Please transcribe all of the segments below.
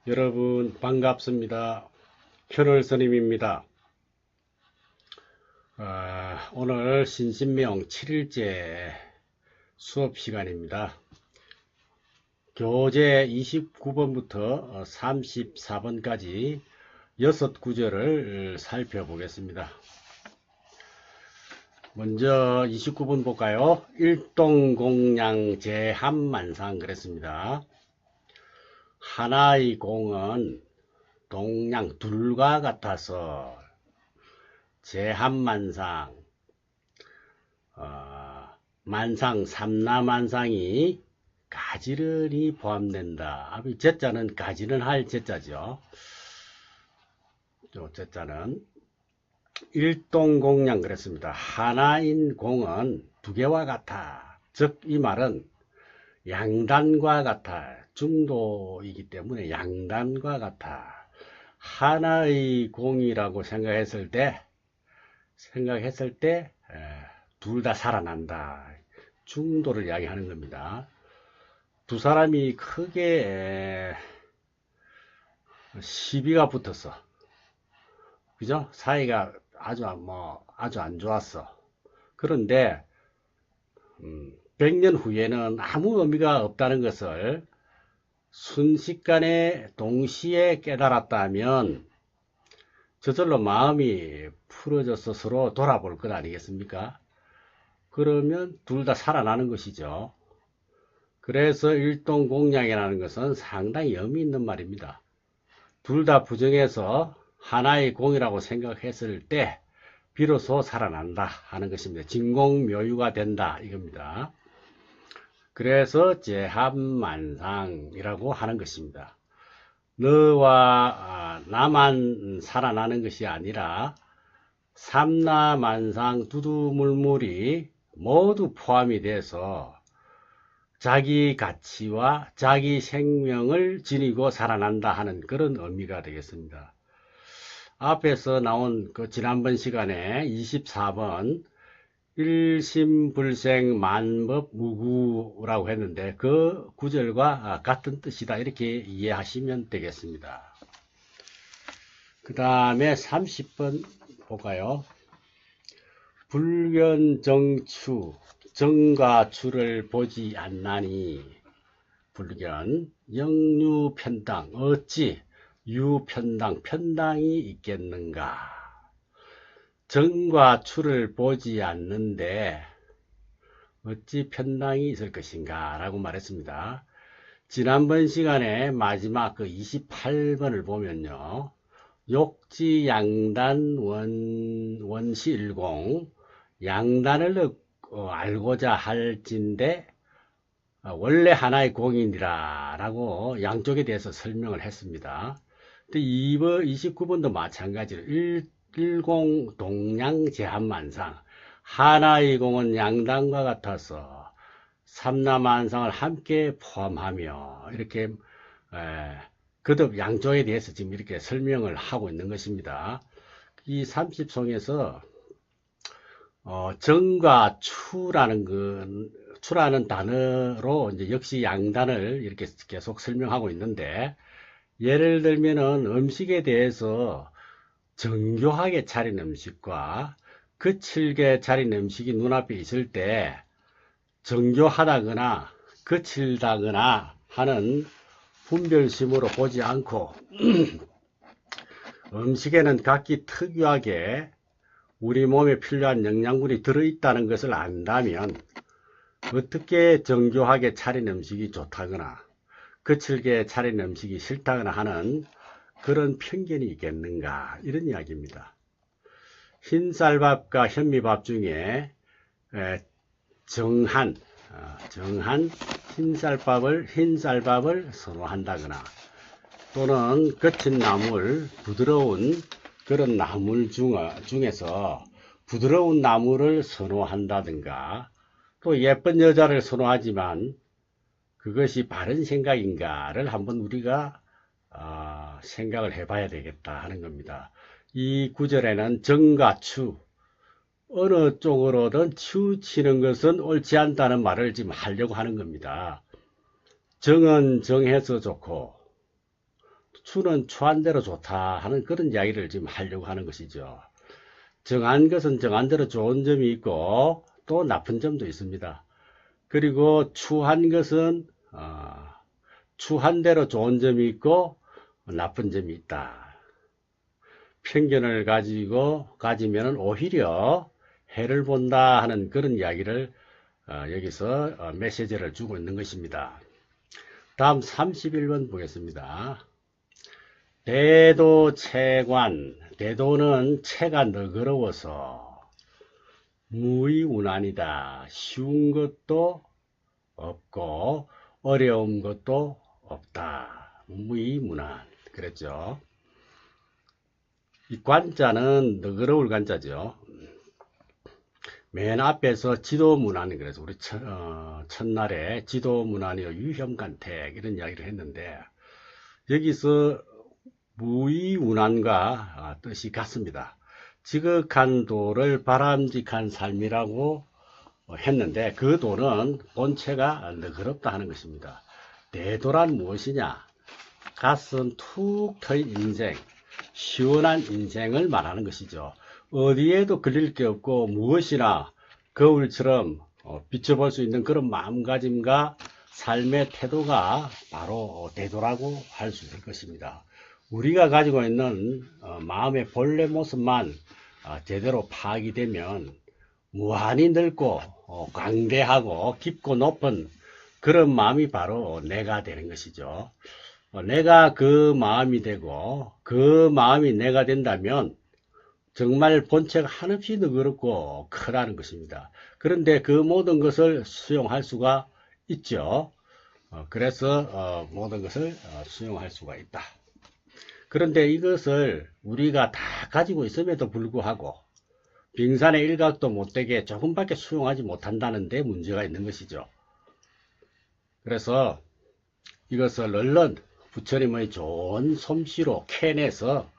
여러분 반갑습니다. 현월 스님입니다. 오늘 신신명 7일째 수업 시간입니다. 교재 29번부터 34번까지 6구절을 살펴보겠습니다. 먼저 29번 볼까요? 일동공양 제한만상 그랬습니다. 하나의 공은 동양 둘과 같아서 제한만상, 만상, 삼라만상이 가지런히 포함된다. 제자는 가지런 할 제자죠. 제자는 일동공양 그랬습니다. 하나인 공은 두 개와 같아. 즉 이 말은 양단과 같아. 중도이기 때문에 양단과 같아. 하나의 공이라고 생각했을 때 둘 다 살아난다. 중도를 이야기하는 겁니다. 두 사람이 크게 시비가 붙었어. 그죠? 사이가 아주 안 좋았어. 그런데 100년 후에는 아무 의미가 없다는 것을 순식간에 동시에 깨달았다면 저절로 마음이 풀어져서 서로 돌아볼 것 아니겠습니까? 그러면 둘 다 살아나는 것이죠. 그래서 일동공양이라는 것은 상당히 의미 있는 말입니다. 둘 다 부정해서 하나의 공이라고 생각했을 때 비로소 살아난다 하는 것입니다. 진공묘유가 된다 이겁니다. 그래서 제한만상이라고 하는 것입니다. 너와 나만 살아나는 것이 아니라 삼라만상 두두물물이 모두 포함이 돼서 자기 가치와 자기 생명을 지니고 살아난다 하는 그런 의미가 되겠습니다. 앞에서 나온 그 지난번 시간에 24번 일심불생 만법 무구라고 했는데 그 구절과 같은 뜻이다 이렇게 이해하시면 되겠습니다. 그 다음에 30번 볼까요? 불견정추 정과 추를 보지 않나니 불견 영유편당 어찌 유편당 편당이 있겠는가? 정과 추를 보지 않는데 어찌 편당이 있을 것인가 라고 말했습니다. 지난번 시간에 마지막 그 28번을 보면요. 욕지양단 원시일공 양단을 알고자 할진대 원래 하나의 공인이라 라고 양쪽에 대해서 설명을 했습니다. 29번도 마찬가지로 일공 동양 제한만상 하나의 공은 양단과 같아서 삼라만상을 함께 포함하며 이렇게 거듭 양쪽에 대해서 지금 이렇게 설명을 하고 있는 것입니다. 이 30송에서 정과 추라는 단어로 이제 역시 양단을 이렇게 계속 설명하고 있는데 예를 들면은 음식에 대해서 정교하게 차린 음식과 거칠게 차린 음식이 눈앞에 있을 때 정교하다거나 거칠다거나 하는 분별심으로 보지 않고 음식에는 각기 특유하게 우리 몸에 필요한 영양분이 들어있다는 것을 안다면 어떻게 정교하게 차린 음식이 좋다거나 거칠게 차린 음식이 싫다거나 하는 그런 편견이 있겠는가 이런 이야기입니다. 흰쌀밥과 현미밥 중에 정한 흰쌀밥을 선호한다거나 또는 거친 나물 부드러운 그런 나물 중에서 부드러운 나물을 선호한다든가 또 예쁜 여자를 선호하지만 그것이 바른 생각인가를 한번 우리가 생각을 해봐야 되겠다 하는 겁니다. 이 구절에는 정과 추 어느 쪽으로든 치우치는 것은 옳지 않다는 말을 지금 하려고 하는 겁니다. 정은 정해서 좋고 추는 추한 대로 좋다 하는 그런 이야기를 지금 하려고 하는 것이죠. 정한 것은 정한 대로 좋은 점이 있고 또 나쁜 점도 있습니다. 그리고 추한 것은 추한 대로 좋은 점이 있고 나쁜 점이 있다. 편견을 가지면 오히려 해를 본다 하는 그런 이야기를 여기서 메시지를 주고 있는 것입니다. 다음 31번 보겠습니다. 대도체관. 대도는 체가 너그러워서 무의운한이다. 쉬운 것도 없고 어려운 것도 없다. 무의문한. 그랬죠. 이 관자는 너그러울 관자죠. 맨 앞에서 지도문안, 그래서 우리 첫날에 지도문안이요 유혐간택 이런 이야기를 했는데 여기서 무의운한과 뜻이 같습니다. 지극한 도를 바람직한 삶이라고 했는데 그 도는 본체가 너그럽다 하는 것입니다. 대도란 무엇이냐? 가슴 툭 트인 인생, 시원한 인생을 말하는 것이죠. 어디에도 걸릴 게 없고 무엇이나 거울처럼 비춰볼 수 있는 그런 마음가짐과 삶의 태도가 바로 대도라고 할 수 있을 것입니다. 우리가 가지고 있는 마음의 본래 모습만 제대로 파악이 되면 무한히 넓고 광대하고 깊고 높은 그런 마음이 바로 내가 되는 것이죠. 내가 그 마음이 되고 그 마음이 내가 된다면 정말 본체가 한없이 너그럽고 크다는 것입니다. 그런데 그 모든 것을 수용할 수가 있죠. 그래서 모든 것을 수용할 수가 있다. 그런데 이것을 우리가 다 가지고 있음에도 불구하고 빙산의 일각도 못되게 조금밖에 수용하지 못한다는 데 문제가 있는 것이죠. 그래서 이것을 얼른 부처님의 좋은 솜씨로 캐내서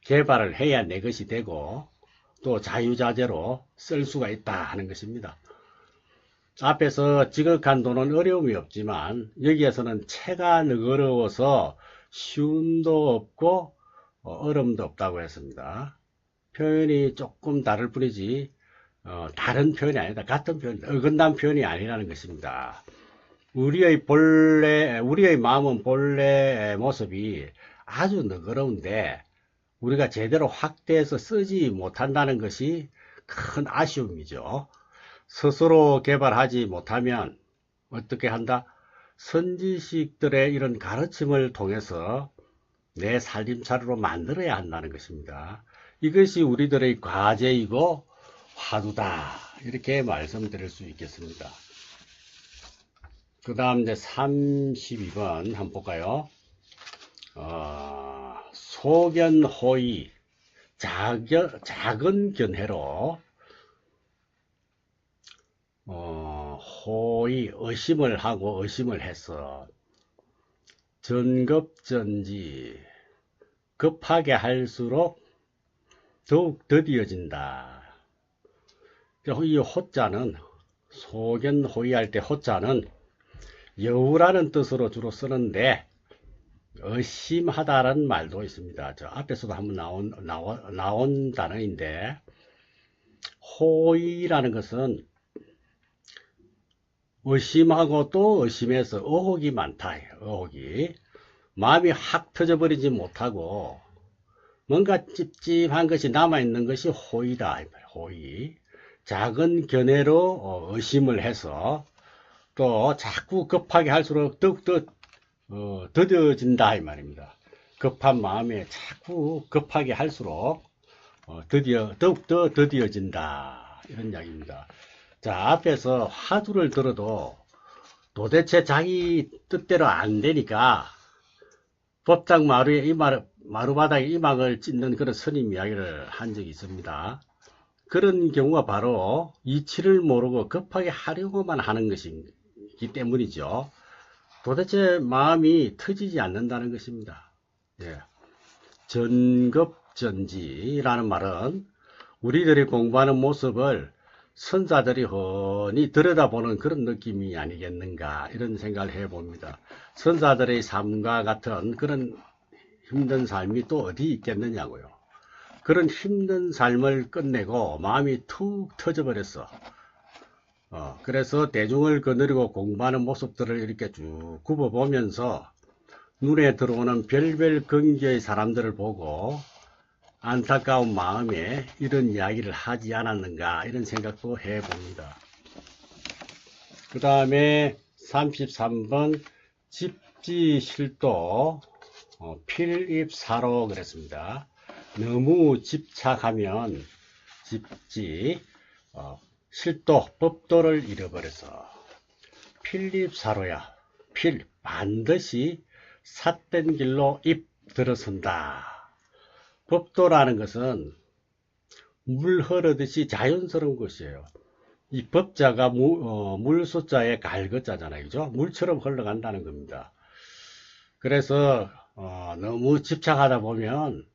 개발을 해야 내 것이 되고 또 자유자재로 쓸 수가 있다 하는 것입니다. 앞에서 지극한 도는 어려움이 없지만 여기에서는 체가 너그러워서 쉬움도 없고 어려움도 없다고 했습니다. 표현이 조금 다를 뿐이지 다른 표현이 아니다. 같은 표현, 어긋난 표현이 아니라는 것입니다. 우리의 마음은 본래 모습이 아주 너그러운데 우리가 제대로 확대해서 쓰지 못한다는 것이 큰 아쉬움이죠. 스스로 개발하지 못하면 어떻게 한다? 선지식들의 이런 가르침을 통해서 내 살림차례로 만들어야 한다는 것입니다. 이것이 우리들의 과제이고 화두다. 이렇게 말씀드릴 수 있겠습니다. 그 다음 이제 32번 한번 볼까요? 소견호의, 작은 견해로 호의, 의심을 하고 의심을 해서 전급전지, 급하게 할수록 더욱 더디어진다. 이 호자는 소견호의할 때 호자는 여우라는 뜻으로 주로 쓰는데 의심하다라는 말도 있습니다. 저 앞에서도 한번 나온 단어인데 호의라는 것은 의심하고 또 의심해서 의혹이 많다. 의혹이 마음이 확 터져버리지 못하고 뭔가 찝찝한 것이 남아있는 것이 호의다. 호의. 작은 견해로 의심을 해서 또 자꾸 급하게 할수록 더욱더 더뎌진다 이 말입니다. 급한 마음에 자꾸 급하게 할수록 더욱더 더뎌진다 이런 이야기입니다. 자, 앞에서 화두를 들어도 도대체 자기 뜻대로 안 되니까 법당 마루바닥에 이막을 찢는 그런 스님 이야기를 한 적이 있습니다. 그런 경우가 바로 이치를 모르고 급하게 하려고만 하는 것이기 때문이죠. 도대체 마음이 터지지 않는다는 것입니다. 예. 전급전지라는 말은 우리들이 공부하는 모습을 선사들이 훤히 들여다보는 그런 느낌이 아니겠는가 이런 생각을 해봅니다. 선사들의 삶과 같은 그런 힘든 삶이 또 어디 있겠느냐고요. 그런 힘든 삶을 끝내고 마음이 툭 터져버렸어. 그래서 대중을 거느리고 공부하는 모습들을 이렇게 쭉 굽어보면서 눈에 들어오는 별별 경지의 사람들을 보고 안타까운 마음에 이런 이야기를 하지 않았는가 이런 생각도 해봅니다. 그 다음에 33번 집지실도 필입사로 그랬습니다. 너무 집착하면 집지 실도 법도를 잃어버려서 필립사로야 필 반드시 삿된 길로 입 들어선다. 법도라는 것은 물 흐르듯이 자연스러운 것이에요. 이 법자가 물소자에 갈것자잖아요. 그죠? 물처럼 흘러간다는 겁니다. 그래서 너무 집착하다 보면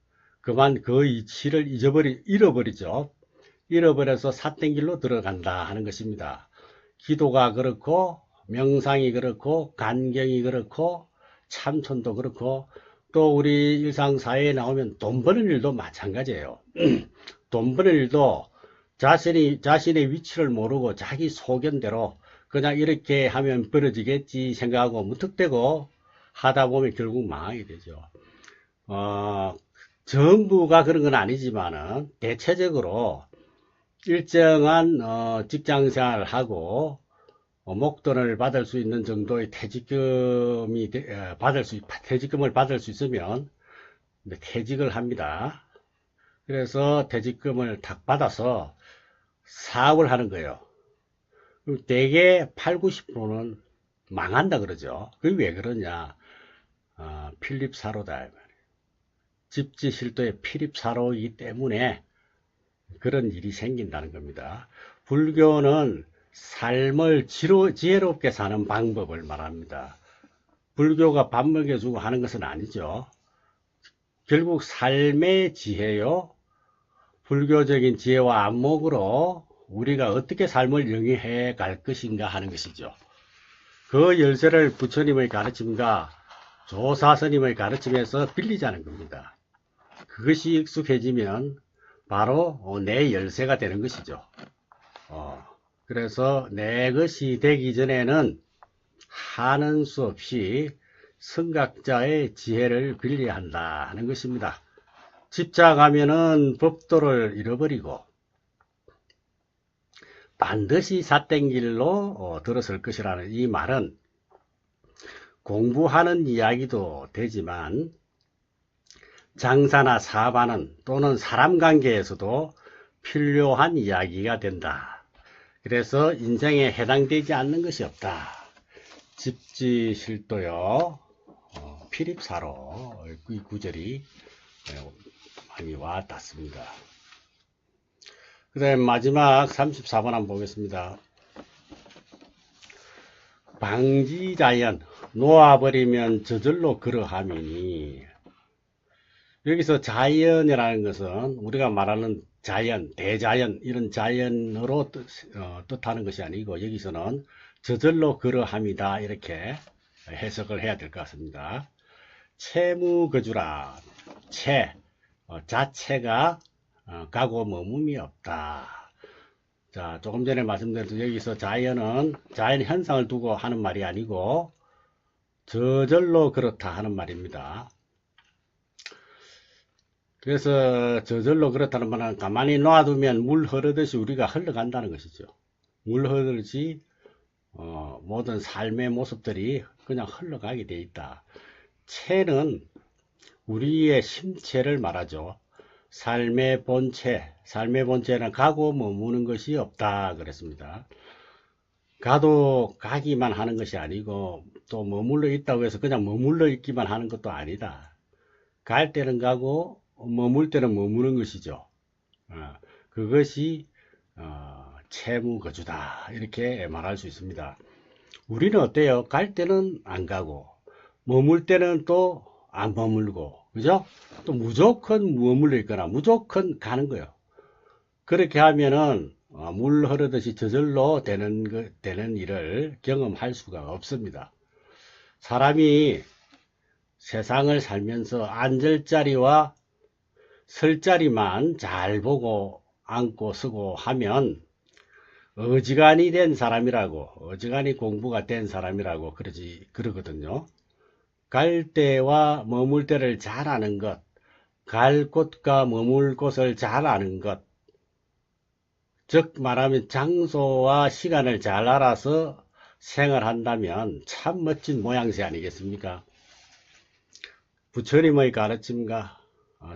그만 그 이치를 잃어버리죠. 잃어버려서 삿된 길로 들어간다 하는 것입니다. 기도가 그렇고 명상이 그렇고 간경이 그렇고 참선도 그렇고 또 우리 일상사회에 나오면 돈 버는 일도 마찬가지예요. 돈 버는 일도 자신의 위치를 모르고 자기 소견대로 그냥 이렇게 하면 벌어지겠지 생각하고 무턱대고 하다 보면 결국 망하게 되죠. 전부가 그런 건 아니지만은 대체적으로 일정한 직장생활을 하고 목돈을 받을 수 있는 정도의 퇴직금을 받을 수 있으면 퇴직을 합니다. 그래서 퇴직금을 탁 받아서 사업을 하는 거예요. 대개 8, 90%는 망한다 그러죠. 그게 왜 그러냐? 필립사로다. 집지실도의 필립사로이기 때문에 그런 일이 생긴다는 겁니다. 불교는 삶을 지혜롭게 사는 방법을 말합니다. 불교가 밥 먹여주고 하는 것은 아니죠. 결국 삶의 지혜요. 불교적인 지혜와 안목으로 우리가 어떻게 삶을 영위해 갈 것인가 하는 것이죠. 그 열쇠를 부처님의 가르침과 조사스님의 가르침에서 빌리자는 겁니다. 그것이 익숙해지면 바로 내 열쇠가 되는 것이죠. 그래서 내 것이 되기 전에는 하는 수 없이 성각자의 지혜를 빌려야 한다 하는 것입니다. 집착하면은 법도를 잃어버리고 반드시 삿된 길로 들어설 것이라는 이 말은 공부하는 이야기도 되지만 장사나 사업하는 또는 사람 관계에서도 필요한 이야기가 된다. 그래서 인생에 해당되지 않는 것이 없다. 집지실도요. 필입사로 이 구절이 많이 와닿습니다. 그 다음에 마지막 34번 한번 보겠습니다. 방지자연 놓아버리면 저절로 그러함이니. 여기서 자연이라는 것은 우리가 말하는 자연, 대자연 이런 자연으로 뜻하는 것이 아니고 여기서는 저절로 그러함이다 이렇게 해석을 해야 될 것 같습니다. 채무거주라. 자체가 가고 머뭅이 없다. 자, 조금 전에 말씀드렸듯이 여기서 자연 현상을 두고 하는 말이 아니고 저절로 그렇다 하는 말입니다. 그래서 저절로 그렇다는 말은 가만히 놔두면 물 흐르듯이 우리가 흘러간다는 것이죠. 물 흐르듯이 모든 삶의 모습들이 그냥 흘러가게 돼 있다. 체는 우리의 심체를 말하죠. 삶의 본체는 가고 머무는 것이 없다 그랬습니다. 가기만 하는 것이 아니고 또 머물러 있다고 해서 그냥 머물러 있기만 하는 것도 아니다. 갈 때는 가고 머물 때는 머무는 것이죠. 그것이 채무거주다 이렇게 말할 수 있습니다. 우리는 어때요? 갈 때는 안 가고 머물 때는 또 안 머물고 그죠? 또 무조건 머물러 있거나 무조건 가는 거예요. 그렇게 하면은 물 흐르듯이 저절로 되는 일을 경험할 수가 없습니다. 사람이 세상을 살면서 앉을 자리와 설 자리만 잘 보고 앉고 서고 하면 어지간히 된 사람이라고, 어지간히 공부가 된 사람이라고 그러거든요. 갈 때와 머물 때를 잘 아는 것, 갈 곳과 머물 곳을 잘 아는 것, 즉 말하면 장소와 시간을 잘 알아서 생활한다면 참 멋진 모양새 아니겠습니까? 부처님의 가르침과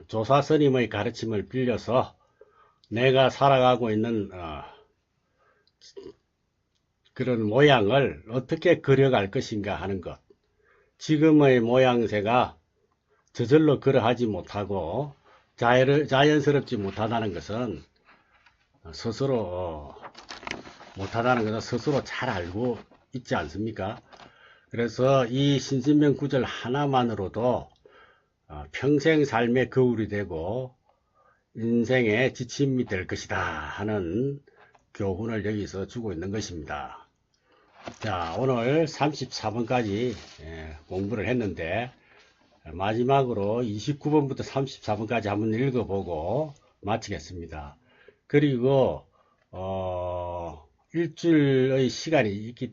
조사스님의 가르침을 빌려서 내가 살아가고 있는 그런 모양을 어떻게 그려갈 것인가 하는 것. 지금의 모양새가 저절로 그러하지 못하고 자연스럽지 못하다는 것은 스스로 잘 알고 있지 않습니까? 그래서 이 신신명 구절 하나만으로도 평생 삶의 거울이 되고 인생의 지침이 될 것이다 하는 교훈을 여기서 주고 있는 것입니다. 자, 오늘 34번까지 공부를 했는데 마지막으로 29번부터 34번까지 한번 읽어보고 마치겠습니다. 그리고 일주일의 시간이 있기 때문에